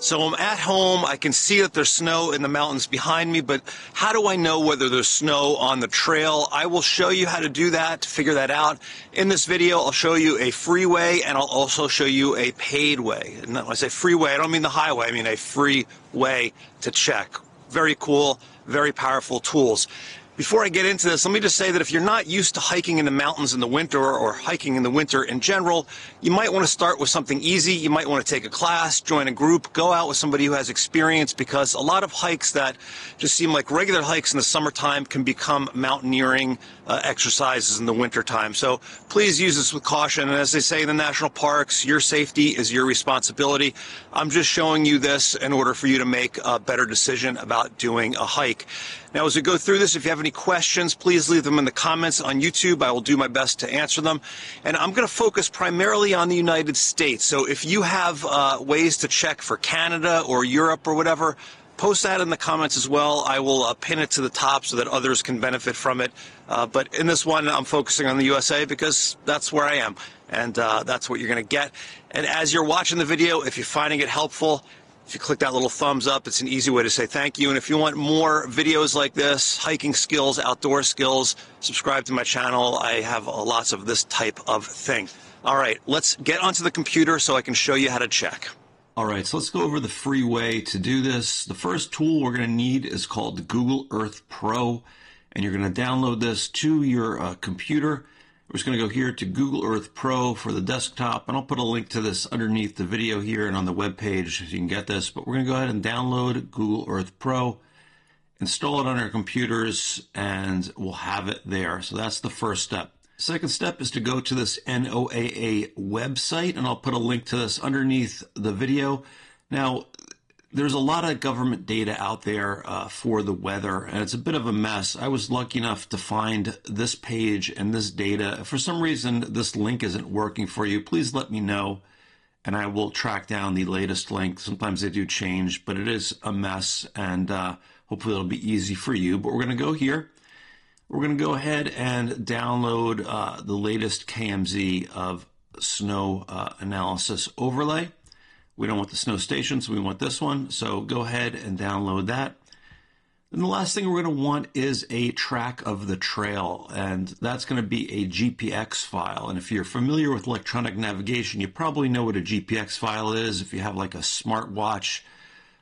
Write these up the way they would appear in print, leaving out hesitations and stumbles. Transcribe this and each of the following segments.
So I'm at home, I can see that there's snow in the mountains behind me, but how do I know whether there's snow on the trail? I will show you how to do that, to figure that out. In this video, I'll show you a free way, and I'll also show you a paid way. And when I say free way, I don't mean the highway, I mean a free way to check. Very cool, very powerful tools. Before I get into this, let me just say that if you're not used to hiking in the mountains in the winter or hiking in the winter in general, you might want to start with something easy. You might want to take a class, join a group, go out with somebody who has experience, because a lot of hikes that just seem like regular hikes in the summertime can become mountaineering exercises in the wintertime. So please use this with caution. And as they say in the national parks, your safety is your responsibility. I'm just showing you this in order for you to make a better decision about doing a hike. Now, as we go through this, if you have any questions, please leave them in the comments on YouTube. I will do my best to answer them. And I'm going to focus primarily on the United States. So if you have ways to check for Canada or Europe or whatever, post that in the comments as well. I will pin it to the top so that others can benefit from it. But in this one, I'm focusing on the USA because that's where I am. And that's what you're going to get. And as you're watching the video, if you're finding it helpful, if you click that little thumbs up, it's an easy way to say thank you. And if you want more videos like this, hiking skills, outdoor skills, subscribe to my channel. I have lots of this type of thing. All right, let's get onto the computer so I can show you how to check. All right, so let's go over the free way to do this. The first tool we're going to need is called Google Earth Pro, and you're going to download this to your computer. We're just going to go here to Google Earth Pro for the desktop, and I'll put a link to this underneath the video here and on the web page so you can get this. But we're going to go ahead and download Google Earth Pro, install it on our computers, and we'll have it there. So that's the first step. Second step is to go to this NOAA website, and I'll put a link to this underneath the video. Now, there's a lot of government data out there for the weather, and it's a bit of a mess. I was lucky enough to find this page and this data. If for some reason this link isn't working for you, please let me know, and I will track down the latest link. Sometimes they do change, but it is a mess, and hopefully it'll be easy for you. But we're going to go here. We're going to go ahead and download the latest KMZ of snow analysis overlay. We don't want the snow station, so we want this one. So go ahead and download that. And the last thing we're going to want is a track of the trail, and that's going to be a GPX file. And if you're familiar with electronic navigation, you probably know what a GPX file is. If you have like a smartwatch,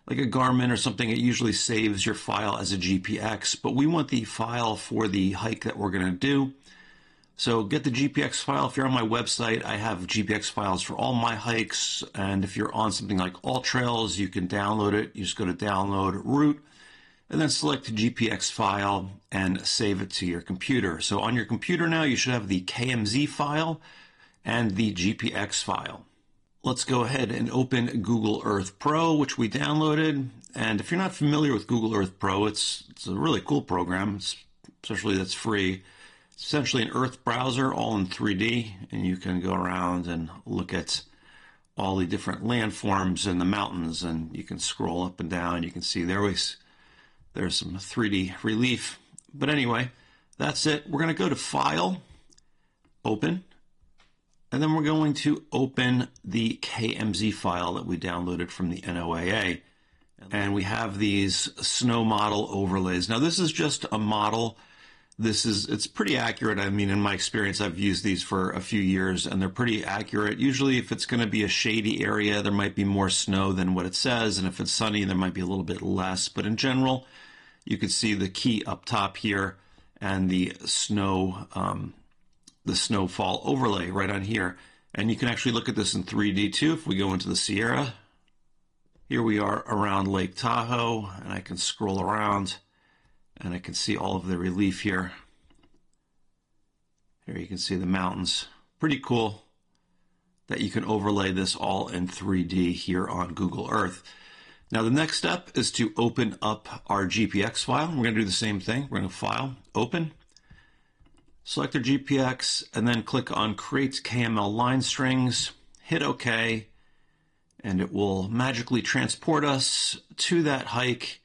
like a Garmin or something, it usually saves your file as a GPX. But we want the file for the hike that we're going to do. So get the GPX file. If you're on my website, I have GPX files for all my hikes. And if you're on something like All Trails, you can download it. You just go to download route and then select the GPX file and save it to your computer. So on your computer now, you should have the KMZ file and the GPX file. Let's go ahead and open Google Earth Pro, which we downloaded. And if you're not familiar with Google Earth Pro, it's a really cool program, especially that's free. Essentially an Earth browser all in 3D, and you can go around and look at all the different landforms in the mountains, and you can scroll up and down. You can see there's some 3D relief. But anyway, that's it. We're going to go to File, Open, and then we're going to open the KMZ file that we downloaded from the NOAA. And we have these snow model overlays. Now this is just a model. It's pretty accurate. I mean, in my experience, I've used these for a few years, and they're pretty accurate. Usually, if it's going to be a shady area, there might be more snow than what it says, and if it's sunny, there might be a little bit less. But in general, you can see the key up top here and the snowfall overlay right on here. And you can actually look at this in 3D too. If we go into the Sierra, here we are around Lake Tahoe, and I can scroll around. And I can see all of the relief here. Here you can see the mountains. Pretty cool that you can overlay this all in 3D here on Google Earth. Now the next step is to open up our GPX file. We're going to do the same thing. We're going to File, Open, select our GPX, and then click on Create KML Line Strings, hit OK, and it will magically transport us to that hike.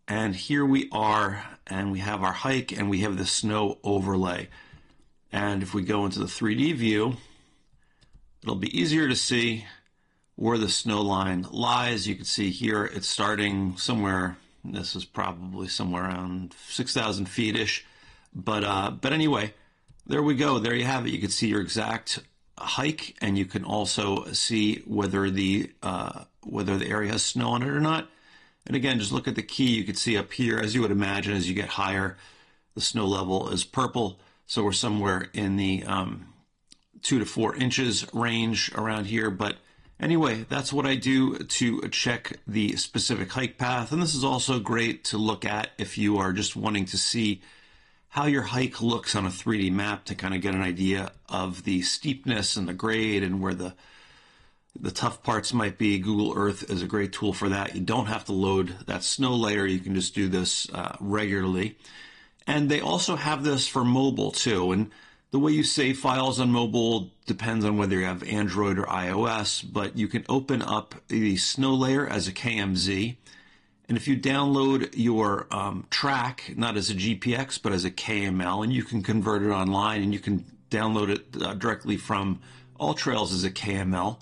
And here we are, and we have our hike, and we have the snow overlay. And if we go into the 3D view, it'll be easier to see where the snow line lies. You can see here it's starting somewhere, this is probably somewhere around 6,000 feet-ish. But anyway, there we go. There you have it. You can see your exact hike, and you can also see whether the area has snow on it or not. And again, just look at the key. You can see up here, as you would imagine, as you get higher, the snow level is purple. So we're somewhere in the 2 to 4 inches range around here. But anyway, that's what I do to check the specific hike path. And this is also great to look at if you are just wanting to see how your hike looks on a 3D map, to kind of get an idea of the steepness and the grade and where the tough parts might be. Google Earth is a great tool for that. You don't have to load that snow layer. You can just do this regularly. And they also have this for mobile too. And the way you save files on mobile depends on whether you have Android or iOS, but you can open up the snow layer as a KMZ. And if you download your track, not as a GPX, but as a KML, and you can convert it online, and you can download it directly from AllTrails as a KML,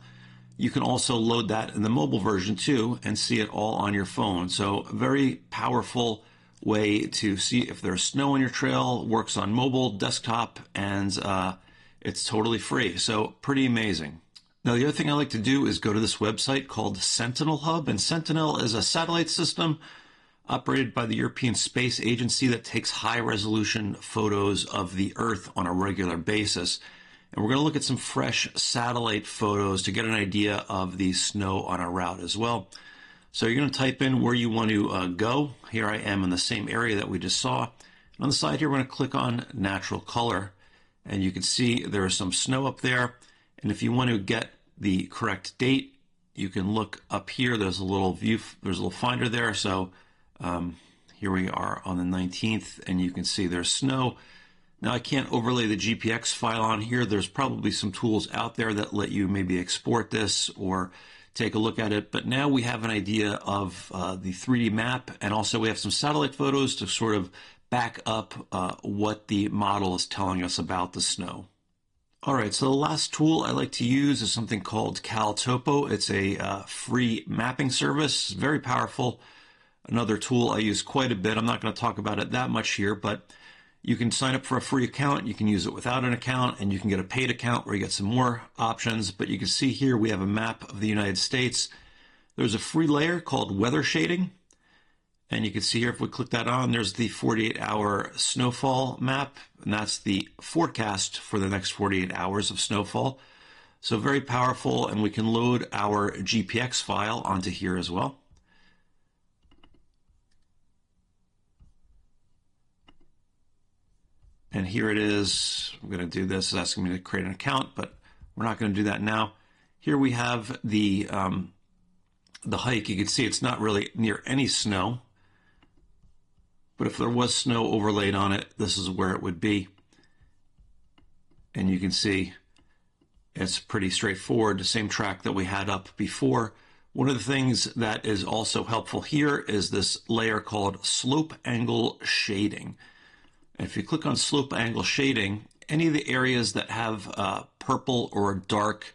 you can also load that in the mobile version too and see it all on your phone. So a very powerful way to see if there's snow on your trail. Works on mobile, desktop, and it's totally free. So pretty amazing. Now, the other thing I like to do is go to this website called Sentinel Hub, and Sentinel is a satellite system operated by the European Space Agency that takes high-resolution photos of the Earth on a regular basis. And we're going to look at some fresh satellite photos to get an idea of the snow on our route as well. So you're going to type in where you want to go. Here I am in the same area that we just saw. And on the side here, we're going to click on Natural Color, and you can see there is some snow up there. And if you want to get the correct date, you can look up here. There's a little view, there's a little finder there. So here we are on the 19th, and you can see there's snow. Now, I can't overlay the GPX file on here. There's probably some tools out there that let you maybe export this or take a look at it. But now we have an idea of the 3D map, and also we have some satellite photos to sort of back up what the model is telling us about the snow. All right, so the last tool I like to use is something called CalTopo. It's a free mapping service, very powerful. Another tool I use quite a bit. I'm not going to talk about it that much here, but you can sign up for a free account. You can use it without an account, and you can get a paid account where you get some more options. But you can see here we have a map of the United States. There's a free layer called weather shading. And you can see here, if we click that on, there's the 48-hour snowfall map, and that's the forecast for the next 48 hours of snowfall. So very powerful, and we can load our GPX file onto here as well. And here it is. I'm going to do this. It's asking me to create an account, but we're not going to do that now. Here we have the hike. You can see it's not really near any snow. But if there was snow overlaid on it, this is where it would be. And you can see it's pretty straightforward, the same track that we had up before. One of the things that is also helpful here is this layer called slope angle shading. And if you click on slope angle shading, any of the areas that have purple or dark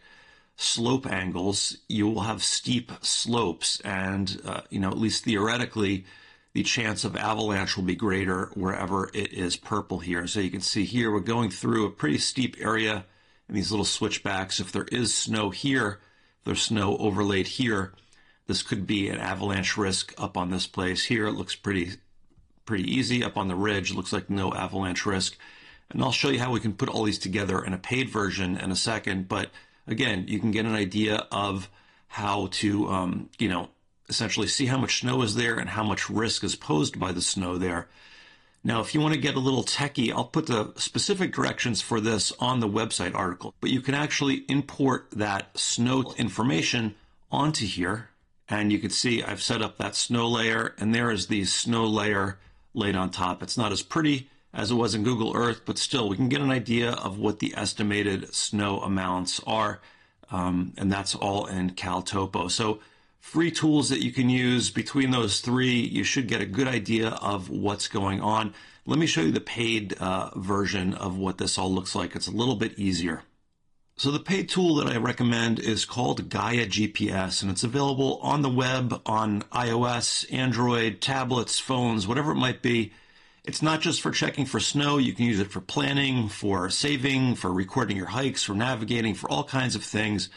slope angles, you will have steep slopes. And, at least theoretically, the chance of avalanche will be greater wherever it is purple here. So you can see here we're going through a pretty steep area and these little switchbacks. If there is snow here, if there's snow overlaid here, this could be an avalanche risk up on this place. Here it looks pretty easy. Up on the ridge, it looks like no avalanche risk. And I'll show you how we can put all these together in a paid version in a second. But again, you can get an idea of how to, essentially see how much snow is there and how much risk is posed by the snow there. Now, if you want to get a little techie, I'll put the specific directions for this on the website article, but you can actually import that snow information onto here. And you can see I've set up that snow layer, and there is the snow layer laid on top. It's not as pretty as it was in Google Earth, but still we can get an idea of what the estimated snow amounts are. And that's all in CalTopo. So free tools that you can use. Between those three, you should get a good idea of what's going on. Let me show you the paid version of what this all looks like. It's a little bit easier. So the paid tool that I recommend is called Gaia GPS, and it's available on the web, on iOS, Android, tablets, phones, whatever it might be. It's not just for checking for snow. You can use it for planning, for saving, for recording your hikes, for navigating, for all kinds of things.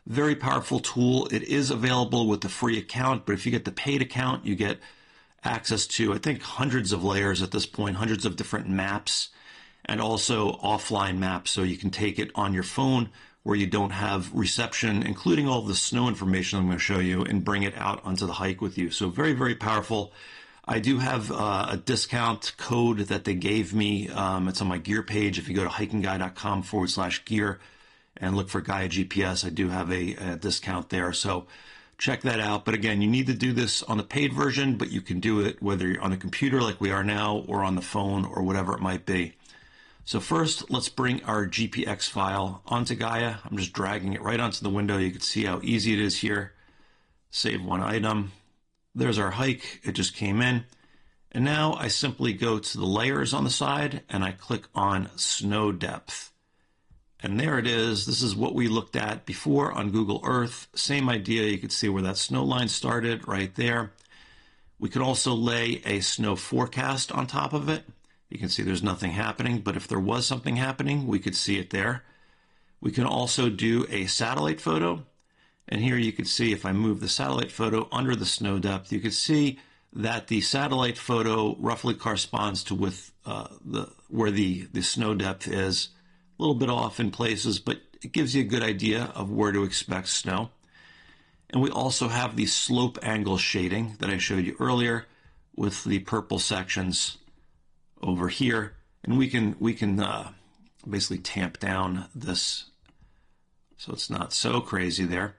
Very powerful tool. It is available with the free account, but if you get the paid account, you get access to, I think, hundreds of layers at this point, hundreds of different maps, and also offline maps, so you can take it on your phone where you don't have reception, including all the snow information I'm going to show you, and bring it out onto the hike with you. So very, very powerful. I do have a discount code that they gave me. It's on my gear page. If you go to HikingGuy.com/gear and look for Gaia GPS, I do have a discount there. So check that out. But again, you need to do this on the paid version, but you can do it whether you're on a computer like we are now or on the phone or whatever it might be. So first, let's bring our GPX file onto Gaia. I'm just dragging it right onto the window. You can see how easy it is here. Save one item. There's our hike. It just came in. And now I simply go to the layers on the side and I click on snow depth. And there it is. This is what we looked at before on Google Earth. Same idea. You can see where that snow line started right there. We could also lay a snow forecast on top of it. You can see there's nothing happening, but if there was something happening, we could see it there. We can also do a satellite photo. And here you can see if I move the satellite photo under the snow depth, you can see that the satellite photo roughly corresponds to with where the snow depth is. A little bit off in places, but it gives you a good idea of where to expect snow. And we also have the slope angle shading that I showed you earlier with the purple sections over here, and we can basically tamp down this so it's not so crazy there.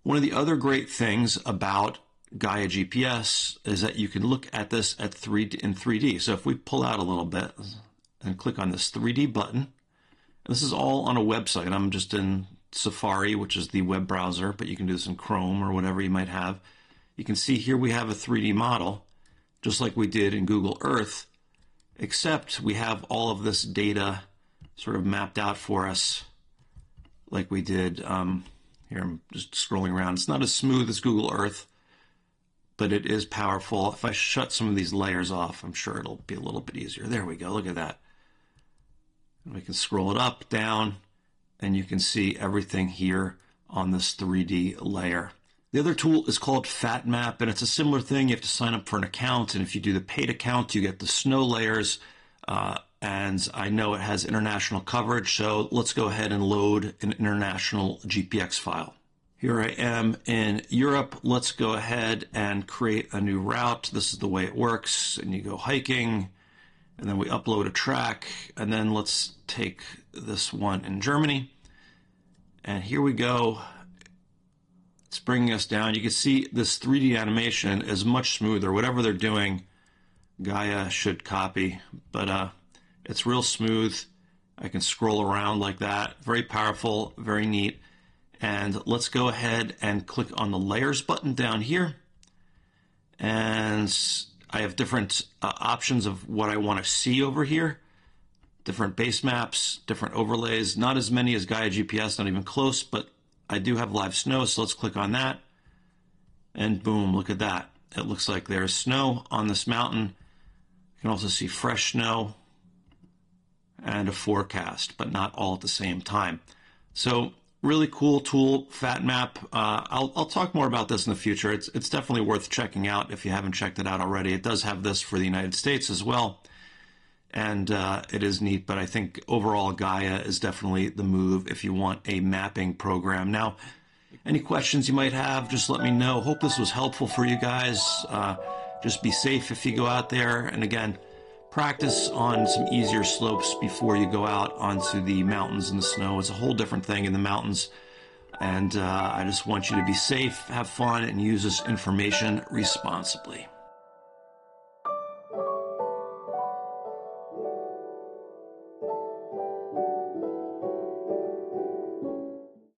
One of the other great things about Gaia GPS is that you can look at this in 3D. So if we pull out a little bit and click on this 3D button, this is all on a website. I'm just in Safari, which is the web browser, but you can do this in Chrome or whatever you might have. You can see here we have a 3D model, just like we did in Google Earth, except we have all of this data sort of mapped out for us like we did. Here I'm just scrolling around. It's not as smooth as Google Earth, but it is powerful. If I shut some of these layers off, I'm sure it'll be a little bit easier. There we go. Look at that. And we can scroll it up, down, and you can see everything here on this 3D layer. The other tool is called Fatmap, and it's a similar thing. You have to sign up for an account, and if you do the paid account, you get the snow layers, and I know it has international coverage, so let's go ahead and load an international GPX file. Here I am in Europe. Let's go ahead and create a new route. This is the way it works, and you go hiking, and then we upload a track, and then let's take this one in Germany, and here we go. It's bringing us down. You can see this 3D animation is much smoother. Whatever they're doing, Gaia should copy, but it's real smooth. I can scroll around like that. Very powerful, very neat. And let's go ahead and click on the layers button down here. And I have different options of what I want to see over here. Different base maps, different overlays. Not as many as Gaia GPS, not even close, but I do have live snow, so let's click on that. And boom, look at that. It looks like there's snow on this mountain. You can also see fresh snow and a forecast, but not all at the same time. So really cool tool, Fatmap. I'll talk more about this in the future. It's definitely worth checking out if you haven't checked it out already. It does have this for the United States as well. And it is neat, but I think overall Gaia is definitely the move if you want a mapping program. Now, any questions you might have, just let me know. Hope this was helpful for you guys. Just be safe if you go out there. And again, practice on some easier slopes before you go out onto the mountains and the snow. It's a whole different thing in the mountains. And I just want you to be safe, have fun, and use this information responsibly.